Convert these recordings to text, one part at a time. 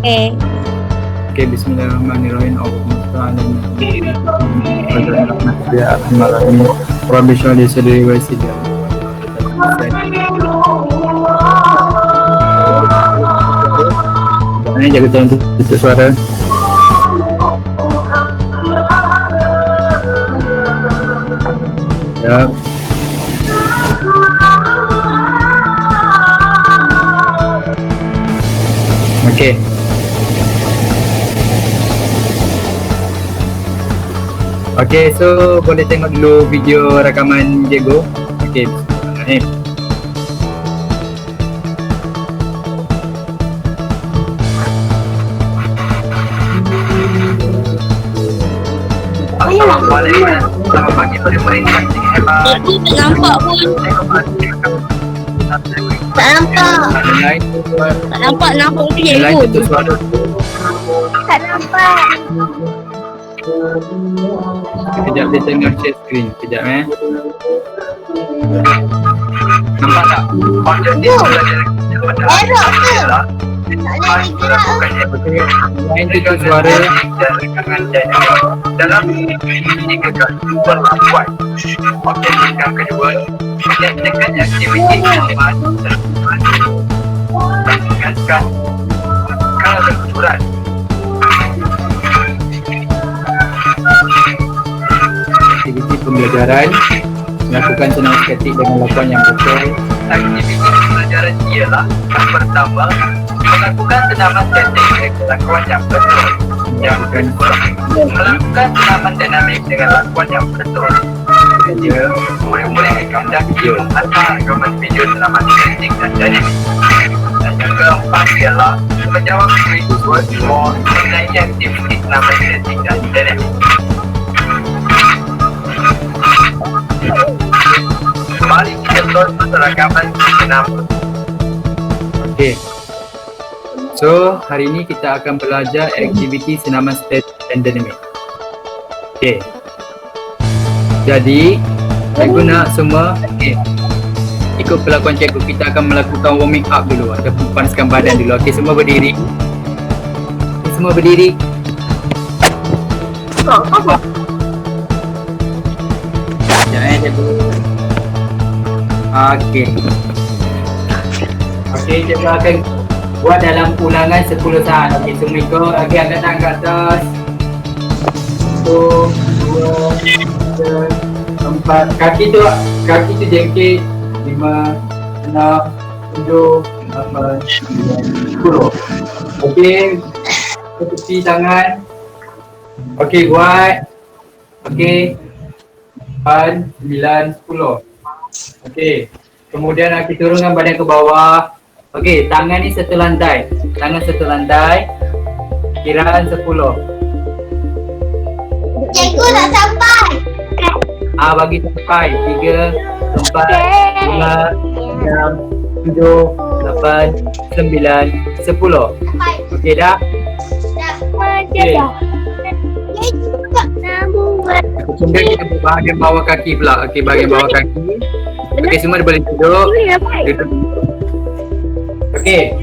Okay. Okay, bismillahirrahmanirrahim. Bismillahirrahmanirrahim. Rabbi shrah li sadri wa yassir li amri. Ini jaga tolong tutup suara. Ya. Okay. Okay, so boleh tengok dulu video rakaman Diego. Okay, bismillahirrahmanirrahim. Assalamualaikum. Selamat pagi pemerintah hebat. Tak nampak pun. Tak nampak. Lain Tak nampak pun dia lain ikut. tutup suara. Tak nampak. Kejap dia tengah share screen. Kejap Nampak tak? Konten dia belajar Error ke? Tak boleh gerak ke? Lain tutup suara. dalam ini kekal berlakuan. Objektif yang kedua, menyediakan aktiviti yang mengingatkan kelenturan. Aktiviti pembelajaran, melakukan senam estetik dengan lakukan yang betul. Aktiviti pembelajaran ialah yang pertama, melakukan senaman estetik dengan lakuan yang betul. Yang kedua, melakukan senaman dinamik dengan lakuan yang betul. Ketiga, murid-murid akan dapat menghantar rakaman video senaman estetik dan dinamik. Dan yang keempat ialah menjawab kuis mengenai aktiviti senaman estetik dan dinamik. Mari kita terus rakaman senaman. Okey. So, hari ini kita akan belajar aktiviti senaman statik dan dinamik. Okey. Jadi, cikgu nak semua ikut pelakuan cikgu, kita akan melakukan warming up dulu ataupun panaskan badan dulu. Okey, semua berdiri. Semua berdiri. Jangan cikgu. Okey. Okey, cikgu akan buat dalam ulangan 10 saat. Okey, semua ikut. Okey, angkat tangan ke atas. 1, 2, 3, 4. Kaki tu jengkit. 5, 6, 7, 8, 9, 10. Okey. Tepi tangan. Okey, buat. Okey. 8, 9, 10. Okey. Kemudian kita turunkan badan ke bawah. Okey, tangan ni satu lantai. Tangan satu lantai. Kiraan 10. Cikgu tak sampai. Bagi sampai 3, 4, 5, 6, 7, 8, 9, 10. Okey dah? Okey. Kemudian kita buat bahagian bawah kaki pula. Okey, bahagian bawah kaki. Okey, semua boleh duduk. Duduk. Okey,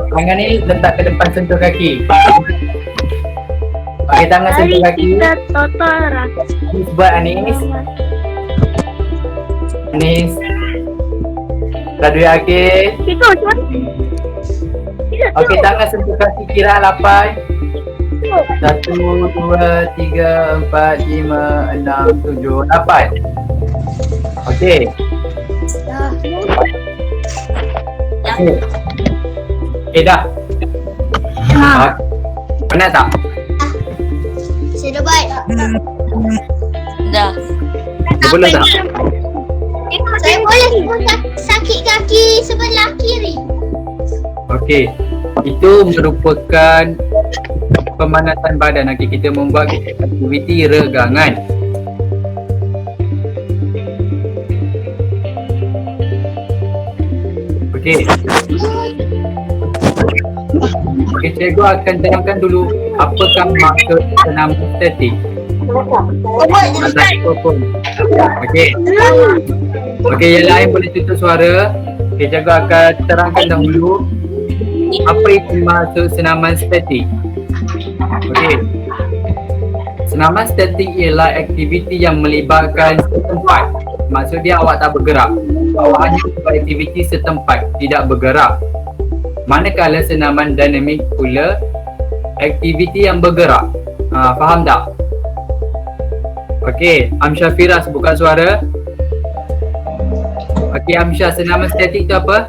tangan ni letak ke depan sentuh kaki. Okey, tangan sentuh kaki. Anis buat Anis. Anis. Radwi Akil. Okey, tangan sentuh kaki kira 8. 1, 2, 3, 4, 5, 6, 7, 8. Okey. Okey. Okey dah. Penat tak? Saya dah baik. Dah. Boleh tak? Saya boleh sakit kaki sebelah kiri. Okey. Itu merupakan pemanasan badan. Okey, kita membuat aktiviti regangan. Okey. Okey, cikgu akan terangkan dulu apakah maksud senaman statik. Okey. Okey, yang lain boleh tutup suara. Okey, cikgu akan terangkan dahulu Apa itu maksud senaman statik? Okey. Senaman statik ialah aktiviti yang melibatkan setempat. Maksud dia awak tak bergerak. Awak hanya buat aktiviti setempat, tidak bergerak. Manakala senaman dinamik pula aktiviti yang bergerak. Faham tak? Okey, Amsyah Firas buka suara. Okey Amsyah, senaman statik tu apa?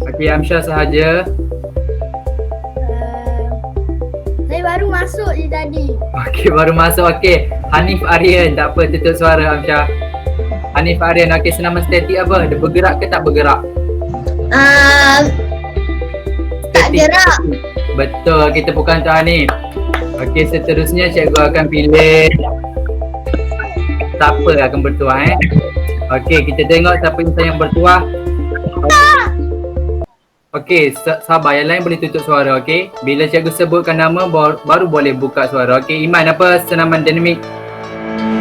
Okey Amsyah sahaja. Saya baru masuk je tadi. Okey baru masuk. Okey, Hanif Aryan, tak apa tutup suara Amsyah. Hanif Aryan, okey senaman statik apa? Dia bergerak ke tak bergerak? Tak gerak. Betul, kita bukan tu Hanif. Okey, seterusnya cikgu akan pilih siapa akan bertuah Okey, kita tengok siapa yang bertuah. Okey, sabar, yang lain boleh tutup suara, okey? Bila cikgu sebutkan nama baru boleh buka suara. Okey, Iman, apa senaman dinamik?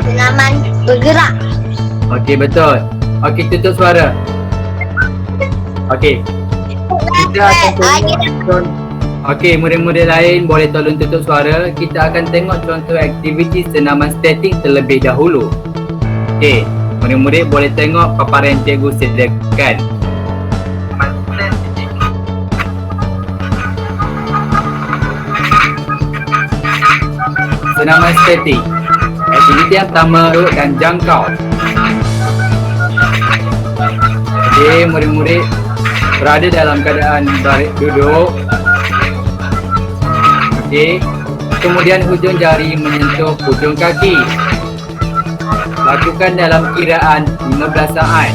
Senaman bergerak. Okey, betul. Okey, tutup suara. Okey. Kita akan tengok. Okey, murid-murid lain boleh tolong tutup suara. Kita akan tengok contoh aktiviti senaman statik terlebih dahulu. Okey, murid-murid boleh tengok paparan cikgu sediakan. Senaman statik. Aktiviti yang pertama, duduk dan jangkau. Okey, murid-murid berada dalam keadaan baris duduk. Okey. Kemudian hujung jari menyentuh hujung kaki. Lakukan dalam kiraan 15 saat.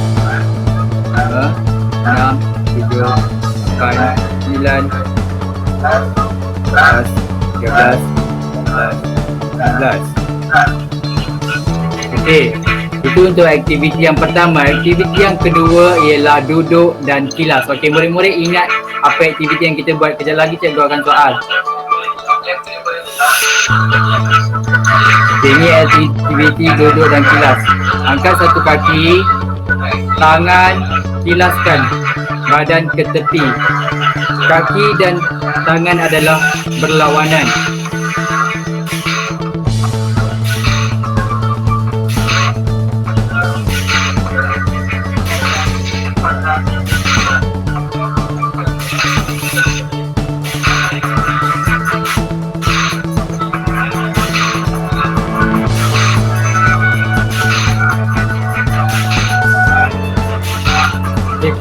6, 7, 8, 9, 10, 13, 14. Okey. Itu untuk aktiviti yang pertama. Aktiviti yang kedua ialah duduk dan kilas. Okey, murid-murid ingat apa aktiviti yang kita buat. Kejap lagi cikgu akan soal. Okey, ini aktiviti duduk dan kilas. Angkat satu kaki, tangan kilaskan, badan ke tepi. Kaki dan tangan adalah berlawanan.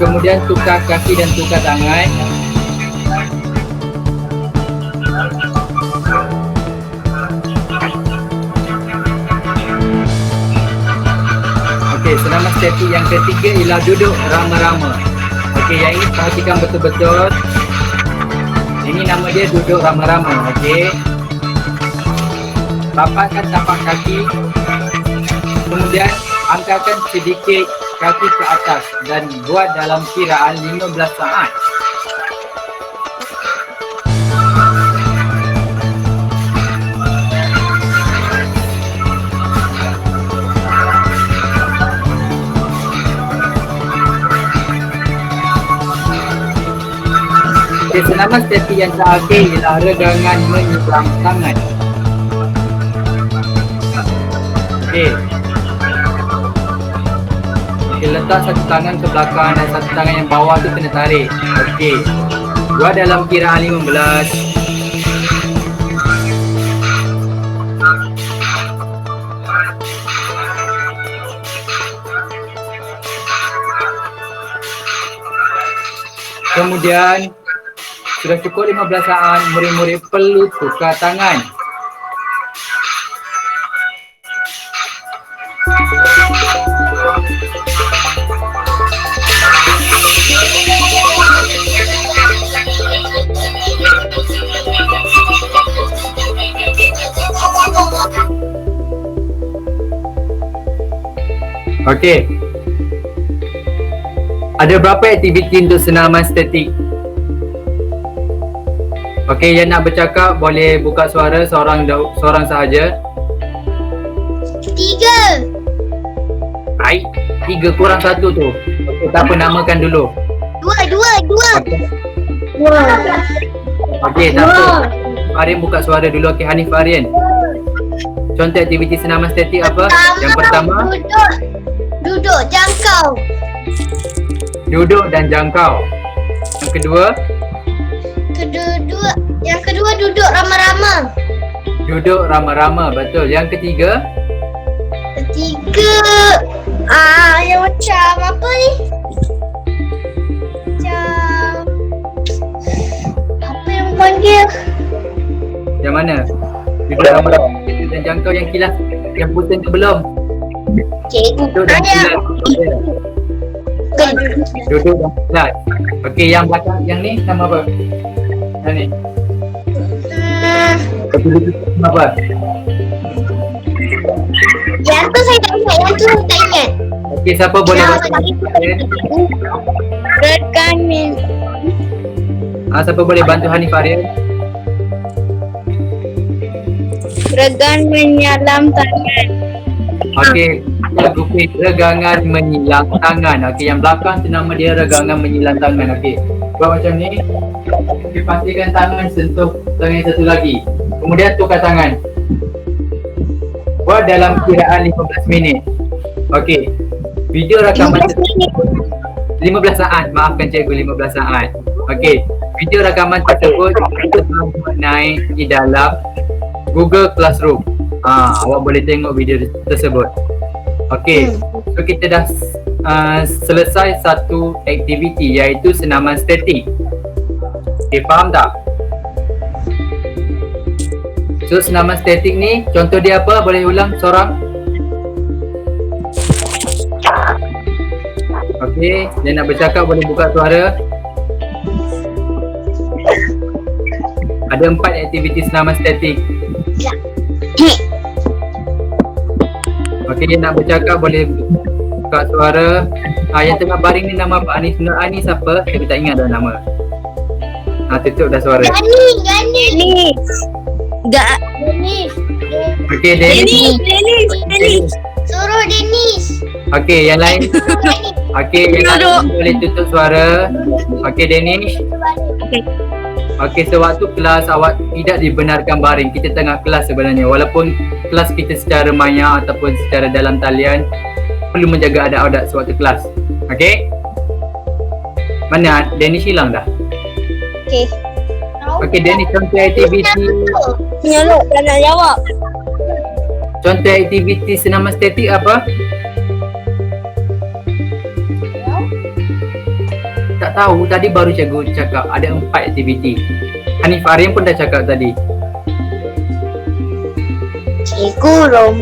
Kemudian tukar kaki dan tukar tangan. Okey, senaman statik yang ketiga ialah duduk rama-rama. Okey, yang ini perhatikan betul-betul. Ini nama dia duduk rama-rama. Okey. Rapatkan tapak kaki. Kemudian angkatkan sedikit kaki ke atas dan buat dalam kiraan 15 saat. Okey, senaman statik yang terakhir ialah regangan menyeberang tangan. Okey. Okey, letak satu tangan ke belakang dan satu tangan yang bawah tu kena tarik. Okey. Buat dalam kiraan 15. Kemudian sudah cukup 15 saat, murid-murid perlu tukar tangan. Okey. Ada berapa aktiviti untuk senaman statik? Okey, yang nak bercakap boleh buka suara seorang sahaja. 3. Baik, 3 kurang 1 tu. Okey, tak apa, namakan dulu. Dua. Okey, tak apa. Aryan buka suara dulu. Okey, Hanif Aryan. Contoh aktiviti senaman statik apa? Yang pertama, Duduk jangkau. duduk dan jangkau. Yang kedua, Yang kedua duduk rama-rama. duduk rama-rama. Betul. Yang ketiga, Ketiga, yang macam apa ni? Macam apa yang panggil? yang mana? Duduk rama-rama dan jangkau. Yang kilas, yang putih tu belum. Cikgu Duduk dan kilas. Duduk dan kilas. Okey, yang belakang, yang ni nama apa? Yang ni. Aktiviti nama apa? Yang tu saya tak ingat. Okey, siapa boleh bantu? Rekaman. Siapa boleh bantu Hanif Aryan? Regan menyalam tangan. Okey, grupik regangan menyilang tangan. Okey, yang belakang tu nama dia regangan menyilang tangan. Okey, buat macam ni. Okey, pastikan tangan sentuh tangan yang satu lagi. Kemudian tukar tangan. Buat dalam kiraan 15 minit. Okey, video rakaman 15 saat. Maafkan cikgu, 15 saat. Okey, video rakaman tersebut kita buat naik di dalam Google Classroom. Awak boleh tengok video tersebut. Okey, so kita dah selesai satu aktiviti iaitu senaman statik. Okey, faham tak? So senaman statik ni contoh dia apa? Boleh ulang seorang? Okey, dia nak bercakap boleh buka suara. Ada 4 aktiviti senaman statik. Okey, dia nak bercakap boleh buka suara. Yang tengah baring ni nama apa? Anis Nur Anis siapa? Saya tak ingat dah nama. Tutup dah suara. Gani. Okey, Dennis. Suruh Dennis. Okey, yang lain. Okey, yang lain boleh tutup suara. Okey, Dennis. Okey, sewaktu kelas awak tidak dibenarkan baring. Kita tengah kelas sebenarnya. Walaupun kelas kita secara maya ataupun secara dalam talian, perlu menjaga adat-adat sewaktu kelas. Okey? Mana Dennis hilang dah? Okey. Okey, Dennis, contoh aktiviti. Nyolok tak nak jawab. Contoh aktiviti senaman statik apa? Tak tahu, tadi baru cikgu cakap ada 4 aktiviti. Hanif Aryan pun dah cakap tadi. Cikgu rom.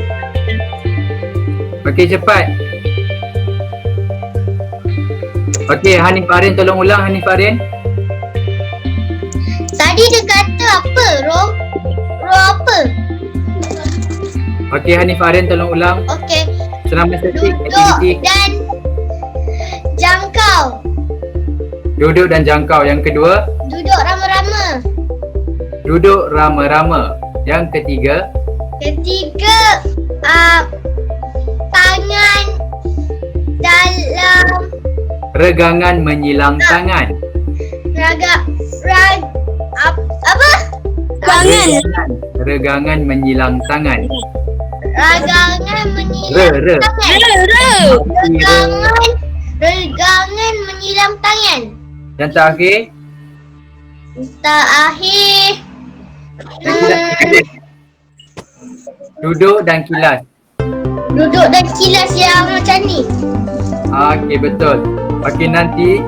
Okey, cepat. Okey, Hanif Aryan tolong ulang. Hanif Aryan. Tadi dia kata apa, Rom? Rom apa? Okey, Hanif Aryan tolong ulang. Okey. Senaman statik Duduk aktiviti. dan jangkau. Duduk dan jangkau. Yang kedua, Duduk rama-rama. duduk rama-rama. Yang ketiga, Tangan dalam regangan menyilang tangan. apa? Tangan. Regangan menyilang tangan. Ragangan menyiram Re. tangan. Regangan menyiram tangan. Yang terakhir, Terakhir. duduk dan kilas. Duduk dan kilas yang macam ni. Okey, betul. Okey, nanti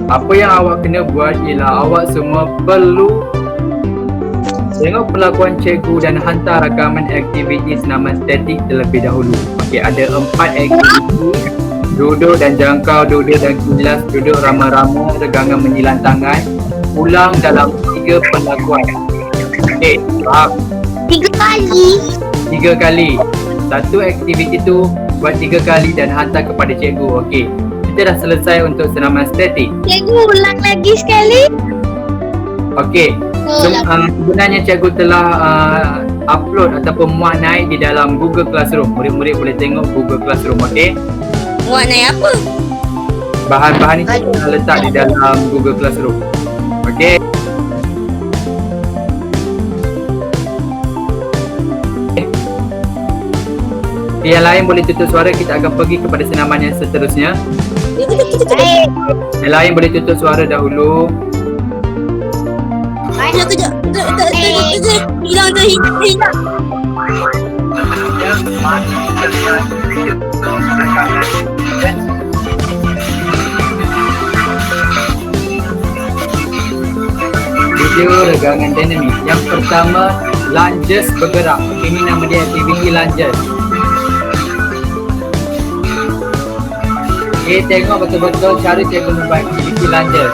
apa yang awak kena buat ialah awak semua perlu tengok pelakuan cikgu dan hantar rakaman aktiviti senaman statik terlebih dahulu. Okey, ada 4 aktiviti. Duduk dan jangkau, duduk dan kilas, duduk rama-rama, regangan menyilang tangan. Ulang dalam 3 pelakuan. Okey, faham? 3 kali. 3 kali. Satu aktiviti tu buat 3 kali dan hantar kepada cikgu. Okey, kita dah selesai untuk senaman statik. Cikgu ulang lagi sekali. Okey, sebenarnya cikgu telah upload ataupun muat naik di dalam Google Classroom. Murid-murid boleh tengok Google Classroom. Okey, Muat naik apa? Bahan-bahan ini kita letak di dalam Google Classroom. Okey. Yang lain boleh tutup suara, kita akan pergi kepada senaman yang seterusnya. Baik. Yang lain boleh tutup suara dahulu. Kejap. Hilang. Seterusnya, mari kita lihat video rekaman dan Video regangan dinamik. Yang pertama, lunges bergerak. Ini nama dia aktiviti lunges. Okay, tengok betul-betul cara cikgu membuat aktiviti lunges.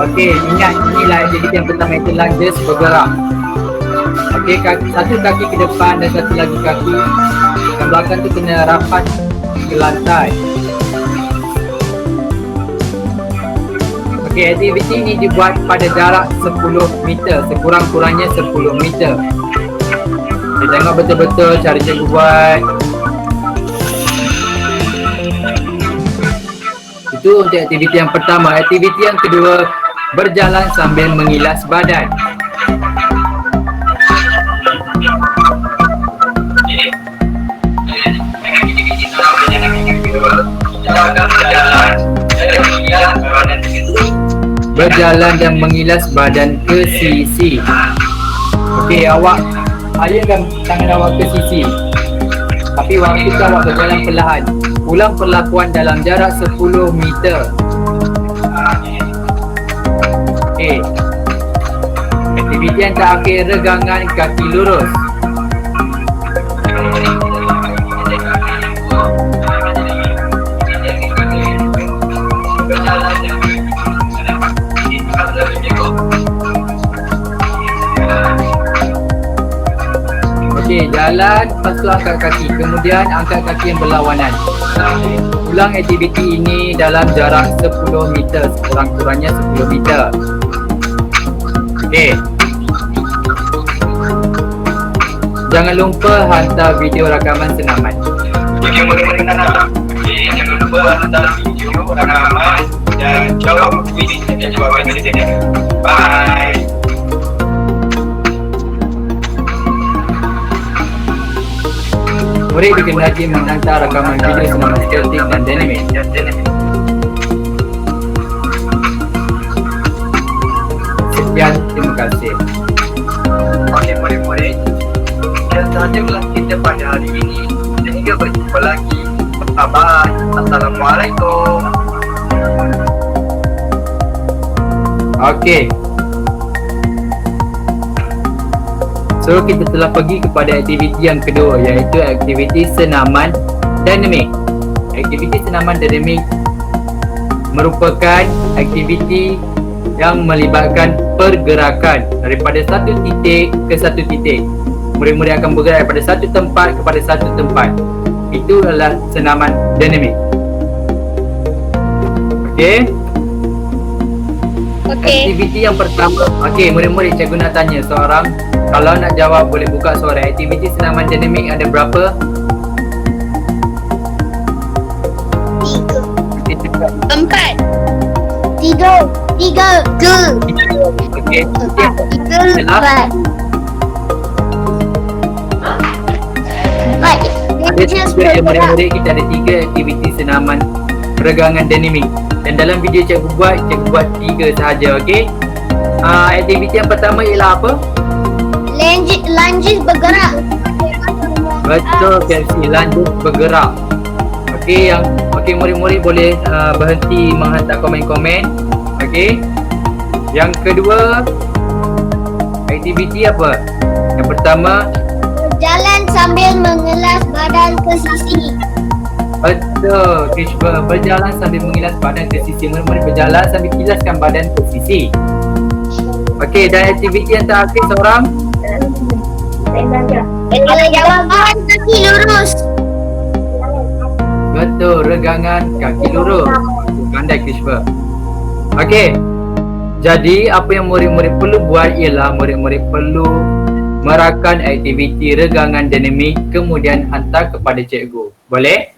Okey, ingat inilah aktiviti yang pertama, itu lunges bergerak. Okey, satu kaki ke depan dan satu lagi kaki yang belakang tu kena rapat ke lantai. Okey, aktiviti ini dibuat pada jarak 10 meter, sekurang-kurangnya 10 meter. Kita tengok betul-betul cara cikgu buat. Itu untuk aktiviti yang pertama. Aktiviti yang kedua, berjalan sambil mengilas badan. Berjalan dan mengilas badan ke sisi. Okey, awak ayunkan tangan awak ke sisi. Tapi waktu tu awak berjalan perlahan. Ulang perlakuan dalam jarak 10 meter. Okey. Aktiviti yang terakhir, regangan kaki lurus. Okey, jalan, lepas tu angkat kaki. Kemudian angkat kaki yang berlawanan. Ulang aktiviti ini dalam jarak 10 meter, sekurang-kurangnya 10 meter. Okey. Jangan lupa hantar video rakaman senaman. Jika mula-mula nak datang, jangan lupa hantar video rakaman dan jawab kuis dan jawapan sederhana. Bye. Murid dikenal rajin menghantar rakaman video senaman statik dan dinamik. Sekian, terima kasih. Okey murid-murid, dan sahaja kelas kita pada hari ini. Sehingga berjumpa lagi. Bye-bye. Assalamualaikum. Okey. So kita telah pergi kepada aktiviti yang kedua, iaitu aktiviti senaman dinamik. Aktiviti senaman dinamik merupakan aktiviti yang melibatkan pergerakan daripada satu titik ke satu titik. Murid-murid akan bergerak daripada satu tempat kepada satu tempat. Itu adalah senaman dinamik. Okey. Aktiviti yang pertama. Okey, murid-murid, cikgu nak tanya seorang. Kalau nak jawab boleh buka suara. Aktiviti senaman dinamik ada berapa? 3. 4. 3. Okey. 3. 4. Baik. Ada tiga ya murid-murid, kita ada 3 aktiviti senaman peregangan dinamik. Dan dalam video cikgu buat 3 sahaja, okey. Aktiviti yang pertama ialah apa? Lunges bergerak. Betul, Kelsey, lanjut bergerak. Okey, murid-murid boleh berhenti menghantar komen-komen. Okey. Yang kedua, aktiviti apa? Yang pertama, Jalan sambil mengelas badan ke sisi. betul, Krishna, berjalan sambil mengilas badan ke sisi. Murid-murid berjalan sambil kilaskan badan ke sisi. Okey, dan aktiviti yang terakhir seorang? Jawapan kaki lurus. Betul, regangan kaki lurus. Pandai Krishna. Okey. Jadi apa yang murid-murid perlu buat ialah murid-murid perlu merakan aktiviti regangan dinamik kemudian hantar kepada cikgu. Boleh?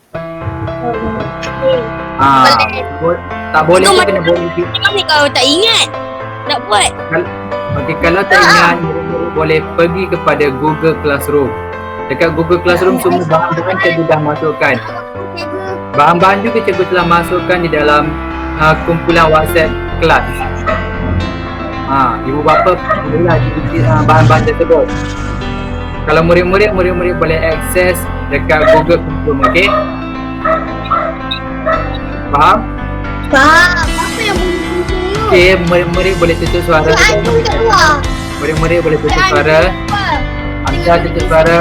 Tak boleh Itu tu kena boleh. Macam ni kalau tak ingat nak buat. Okey, kalau tak ingat boleh pergi kepada Google Classroom. Dekat Google Classroom semua bahan-bahan cikgu dah masukkan. Bahan-bahan juga cikgu telah masukkan di dalam kumpulan WhatsApp kelas. Ibu bapa bolehlah bahan-bahan tersebut. Kalau murid-murid boleh akses dekat Google Classroom, okey? Faham? Faham. Apa yang boleh tunjuk? Okey, murid-murid boleh tutup suara. Aduh kat luar. Murid-murid boleh tutup suara. Hantar tutup suara.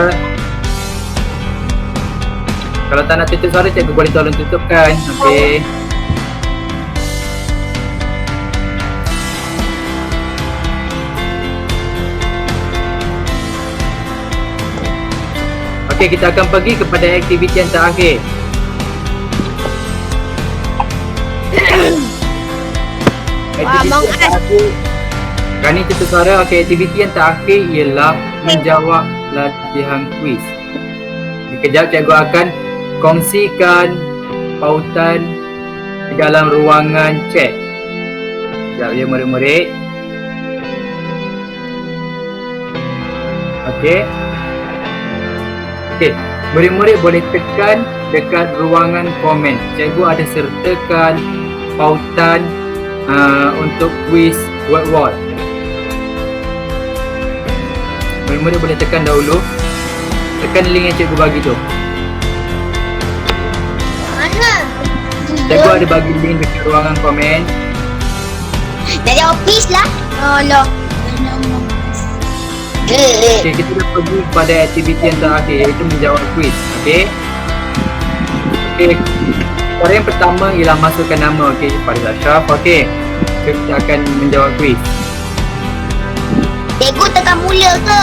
Kalau tak nak tutup suara, cikgu boleh tolong tutupkan. Okey. Okey, kita akan pergi kepada aktiviti yang terakhir. Abang Aktiviti yang terakhir. Kali ni tutup suara. Okey, aktiviti yang terakhir ialah menjawab latihan kuis. Sekejap cikgu akan kongsikan pautan di dalam ruangan chat. Sekejap ya murid-murid. Okey. Okey, murid-murid boleh tekan dekat ruangan komen. Cikgu ada sertakan pautan untuk kuis word wall. Murid-murid boleh tekan dahulu. Tekan link yang cikgu bagi tu. Mana? Cikgu ada bagi link dekat ruangan komen. Dari office lah. Allah. Okey, kita dah pergi kepada aktiviti yang terakhir iaitu menjawab kuis. Okey. Okey. Cara yang pertama ialah masukkan nama. Okey, Faris Ashraf. Okey. Kita akan menjawab kuis. Cikgu tekan mula ke?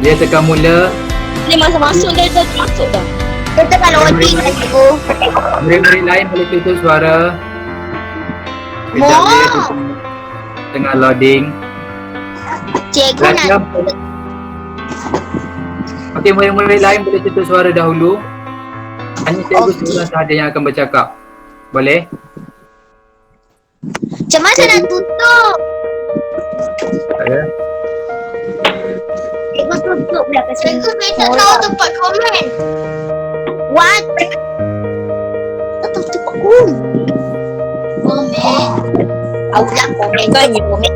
Dia tekan mula. Dia masuk-masuk dia dah masuk dah. Dia tekan loading lah cikgu. Murid-murid lain boleh tutup suara. Sekejap dia tengah loading. Cikgu nak Okey, murid-murid lain boleh tutup suara dahulu. Hanya cikgu seorang sahaja yang akan bercakap. Boleh? macam mana nak tutup? Ada? Cikgu tutup pula kat sini. Cikgu saya tak tahu tempat komen. What? Tak tahu tempat komen. Komen. Aulah komen kan ni komen.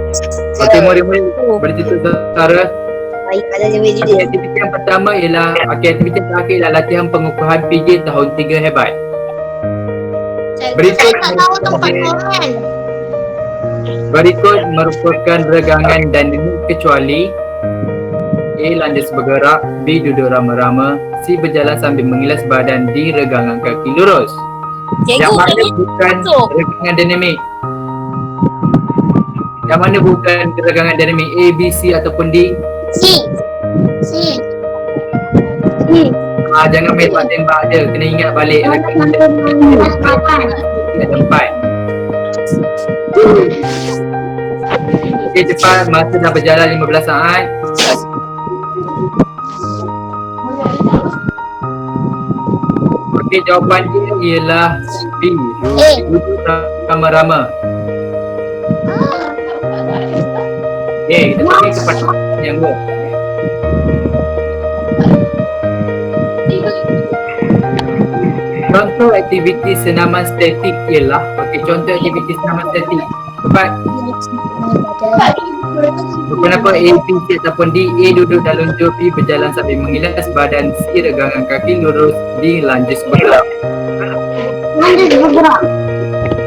Okey, murid-murid boleh tutup suara. Baik, ada je baju Okey, dia. aktiviti yang pertama ialah aktiviti yang terakhir ialah latihan pengukuhan PJ tahun 3 hebat. Cikgu saya tak tahu tempat komen. Berikut merupakan regangan dinamik kecuali A. Landas bergerak, B. Duduk rama-rama, C. Berjalan sambil mengilas badan, D. Regangan kaki lurus. Yang Cikgu mana tadi bukan masuk. regangan dinamik? Yang mana bukan regangan dinamik? A, B, C ataupun D? Si. Si. Jangan main tembak je, kena ingat balik regangan dinamik. Ada 4. Okey, cepat, masa dah berjalan 15 saat. Okey, jawapan dia ialah B. Duduk rama-rama. Okey, kita pergi kepada yang dua. Contoh aktiviti senaman statik ialah, okey, contoh aktiviti senaman statik. Cepat. Kenapa A, B, C ataupun D? A duduk dan luncur, B berjalan sambil mengilas badan, C regangan kaki lurus, D lanjut bergerak. Lanjut bergerak.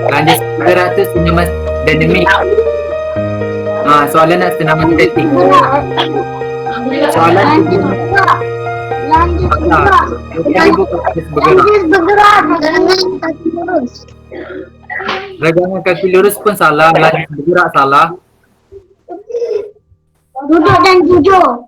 Lanjut bergerak tu senaman dinamik. Soalan nak senaman statik. Soalan tu Lanjut bergerak. dia bukan lanjut bergerak. Lanjut bergerak. Regangan kaki lurus. Regangan kaki lurus pun salah, lanjut bergerak salah. Duduk dan jujur.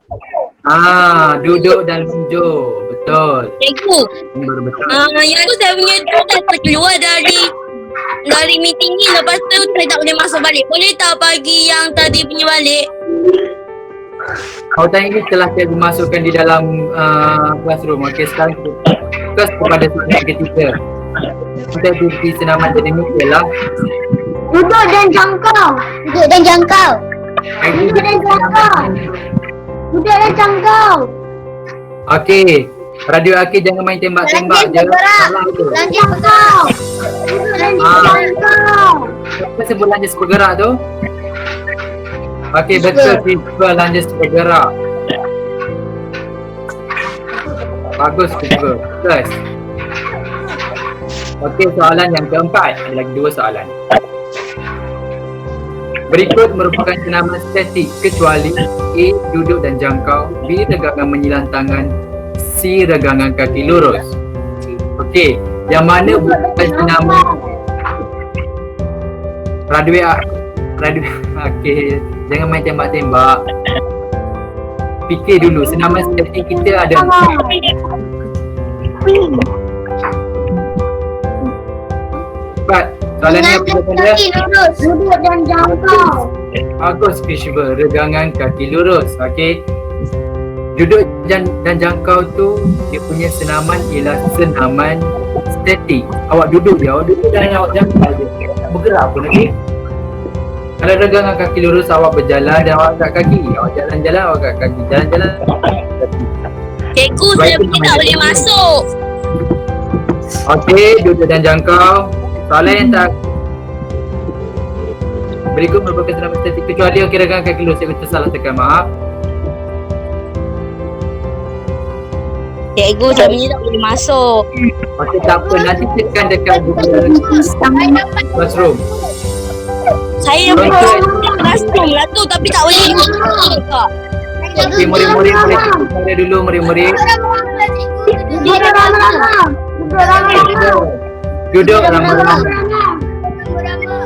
Duduk dan luncur. Betul. Cikgu, Baru betul. yang tu saya punya tu dah terkeluar dari meeting ni. Lepas tu saya tak boleh masuk balik. Boleh tak bagi yang tadi punya balik? Pautan ini telah cikgu masukkan di dalam classroom. Okey, sekarang kita fokus kepada soalan ketiga. Untuk aktiviti senaman akademik ialah Duduk dan jangkau. Duduk dan jangkau. Duduk dan jangkau. Duduk dan jangkau. Okey, radio Akid jangan main tembak-tembak je. Salah tu. Lanjut jangkau. Duduk dan jangkau. Apa sebut lanjut bergerak tu? Okey, betul, Christopher lanjut bergerak. Bagus, Christopher. Plus. Okey, soalan yang keempat. Ada lagi 2 soalan. Berikut merupakan senaman statik kecuali A. Duduk dan jangkau, B. Regangan menyilang tangan, C. Regangan kaki lurus. Okey, yang mana bukan senaman radio. Okey, jangan main tembak-tembak. Fikir dulu, senaman statik kita ada 4. Soalan ni apa jawapan dia? lurus. Duduk dan jangkau. Bagus, Christopher. Regangan kaki lurus. Okey. Duduk dan jangkau tu dia punya senaman ialah senaman statik. Awak duduk je, awak duduk dan awak jangkau je. Tak bergerak pun lagi. Kalau regangan kaki lurus, awak berjalan dan awak angkat kaki. Awak jalan-jalan, awak angkat kaki. Jalan-jalan, kaki. Cikgu, saya punya tak boleh masuk. Okey, duduk dan jangkau. Soalan yang tak berikut merupakan senaman statik kecuali okey regangan kaki lurus. Saya tersalah tekan, maaf. Cikgu, saya punya tak boleh masuk. Okey, tak apa. Nanti tekan dekat Google Classroom. Saya pun classroom lah tu tapi tak boleh ikut. Okey, murid-murid boleh cikgu tanya dulu, murid-murid. Duduk ramai-ramai. Duduk ramai-ramai. Duduk lama-lama.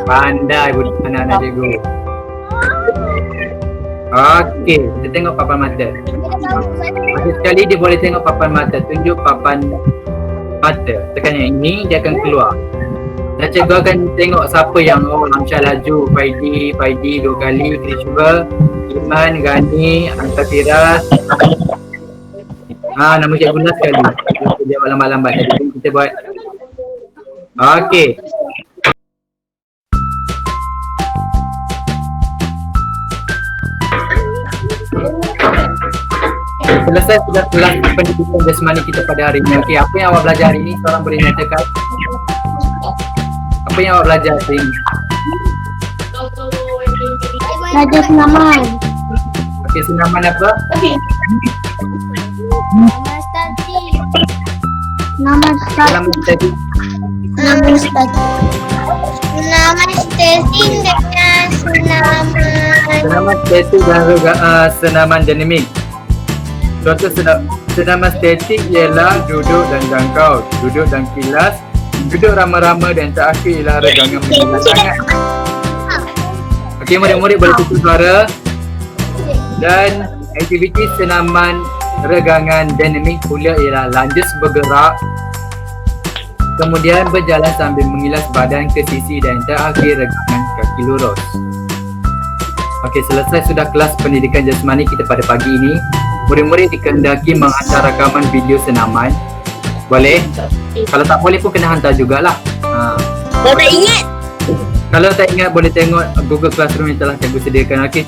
Pandai anak-anak cikgu. Okey, kita tengok papan mata. Okey, sekali dia boleh tengok papan mata. Tunjuk papan mata. Tekan yang ini, dia akan keluar. Dan cikgu akan tengok siapa yang Amsyah laju. Faidi 2 kali, Christopher, Iman, Gani, Antafiras. Nama cikgu Nas sekali. Kita jawab lambat-lambat. Jadi kita buat. Okey. Selesai sudah kelas pendidikan jasmani kita pada hari ini. Okey, apa yang awak belajar hari ini? Seorang boleh nyatakan. Apa yang awak belajar hari ini? Belajar senaman. Okey, senaman apa? Nama Senaman statik. statik. Nama statik. Senaman statik dengan senaman. Senaman statik dan senaman dinamik. Contoh senaman statik ialah duduk dan jangkau, duduk dan kilas, duduk ramai-ramai dan terakhir ialah regangan menyilang tangan. Okey, murid-murid boleh tutup suara. Dan aktiviti senaman regangan dinamik pula ialah lanjut bergerak, kemudian berjalan sambil mengilas badan ke sisi dan terakhir regangan kaki lurus. Okey, selesai sudah kelas pendidikan jasmani kita pada pagi ini. Murid-murid dikehendaki menghantar rakaman video senaman. Boleh? Kalau tak boleh pun kena hantar jugalah. Kalau tak ingat, Kalau tak ingat boleh tengok Google Classroom yang telah cikgu sediakan. Okey,